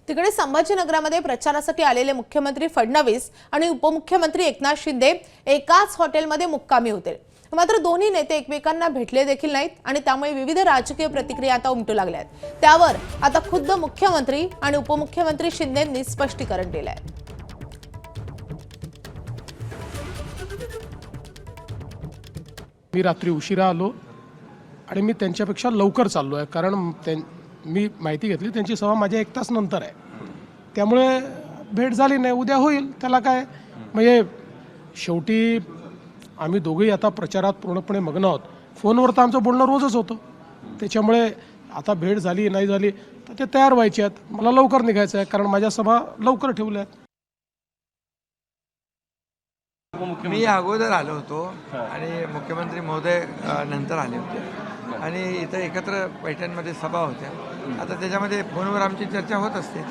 तिकडे संभाजीनगरामध्ये प्रचारासाठी आलेले मुख्यमंत्री फडणवीस आणि उपमुख्यमंत्री एकनाथ शिंदे एकाच हॉटेलमध्ये मुक्कामी होते। मात्र दोन्ही नेते एकमेकांना भेटले देखील नाहीत आणि त्यामुळे विविध राजकीय प्रतिक्रिया आता उमटू लागल्या आहेत। त्यावर आता खुद्द मुख्यमंत्री आणि उपमुख्यमंत्री शिंदेंनी स्पष्टीकरण दिले आहे। मी रात्री उशिरा आलो आणि मी त्यांच्यापेक्षा लवकर चाललो आहे, कारण मी माहिती घेतली त्यांची सभा माझ्या 1 तास नंतर आहे, त्यामुळे भेट झाली नाही। उद्या होईल, त्याला काय। म्हणजे शेवटी आम्ही दोघेही आता प्रचारात पूर्णपणे मग्न आहोत। फोनवर तर आमचं बोलणं रोजच होतं, त्याच्यामुळे आता भेट झाली नाही झाली तर ते तयार व्हायचे आहेत। मला लवकर निघायचं आहे, कारण माझ्या सभा लवकर ठेवल्या आहेत। मी अगोदर आलो होतो आणि मुख्यमंत्री महोदय नंतर आले होते आणि इथं एकत्र पैठणमध्ये सभा होत्या। आता त्याच्यामध्ये फोनवर आमची चर्चा होत असते।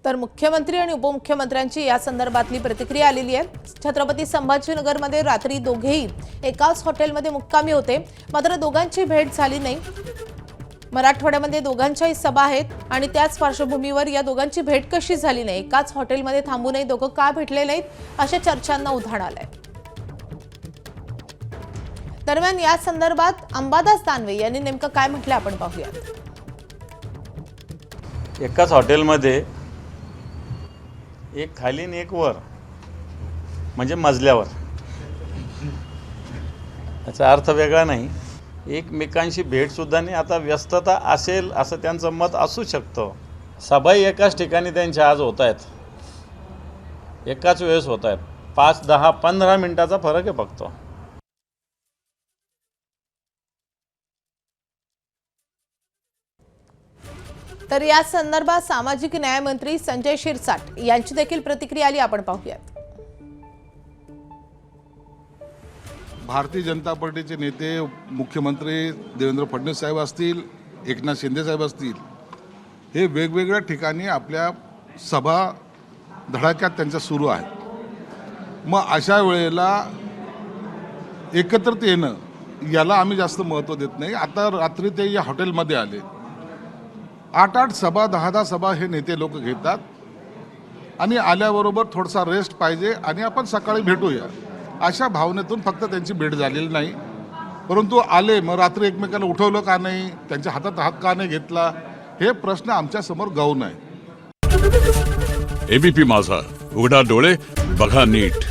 तर मुख्यमंत्री आणि उपमुख्यमंत्र्यांची या संदर्भातली प्रतिक्रिया आलेली आहे। छत्रपती संभाजीनगरमध्ये रात्री दोघेही एकाच हॉटेलमध्ये मुक्कामी होते, मात्र दोघांची भेट झाली नाही। मराठवाड्यामध्ये दोघांच्याही सभा आहेत आणि त्याच पार्श्वभूमीवर या दोघांची भेट कशी झाली नाही, एकाच हॉटेलमध्ये थांबूनही दोघं का भेटले नाहीत, अशा चर्चांना उधाण आलंय। दरम्यान या संदर्भात अंबादास दानवे यांनी नेमकं काय म्हटलं आपण पाहूयात। एकाच हॉटेलमध्ये एक खाली आणि एक वर, म्हणजे मजल्यावर, याचा अर्थ वेगळा नाही। एकमेकांशी भेट सुद्धा नाही। आता व्यस्तता असेल असं त्यांचं मत असू शकतं। सभाही एकाच ठिकाणी त्यांच्या आज होत आहेत, एकाच वेळेस होत आहेत। 5, 10, 15 मिनिटाचा फरक आहे फक्त। तर या संदर्भात सामाजिक न्याय मंत्री संजय शिरसाट यांची देखील प्रतिक्रिया आली, आपण पाहूयात। भारतीय जनता पार्टीचे नेते मुख्यमंत्री देवेंद्र फडणवीस साहेब असतील, एकनाथ शिंदे साहेब असतील, हे वेगवेगळ्या ठिकाणी आपल्या सभा धडाक्यात त्यांच्या सुरू आहेत। मग अशा वेळेला एकत्रित येणं याला आम्ही जास्त महत्त्व देत नाही। आता रात्री ते या हॉटेलमध्ये आले, 8-8 सभा 10-10 सभा हे नेते लोक घेतात आणि आल्याबरोबर थोडासा रेस्ट पाहिजे आणि आपण सकाळी भेटूया, अशा भावनेतून फक्त त्यांची भेट झालेली नाही। परंतु आले, मग रात्री एकमेकाला उठवलं का नाही, त्यांच्या हातात हात का नाही घेतला, हे प्रश्न आमच्या समोर गौण आहे। एबीपी माझा, उघडा डोळे बघा नीट।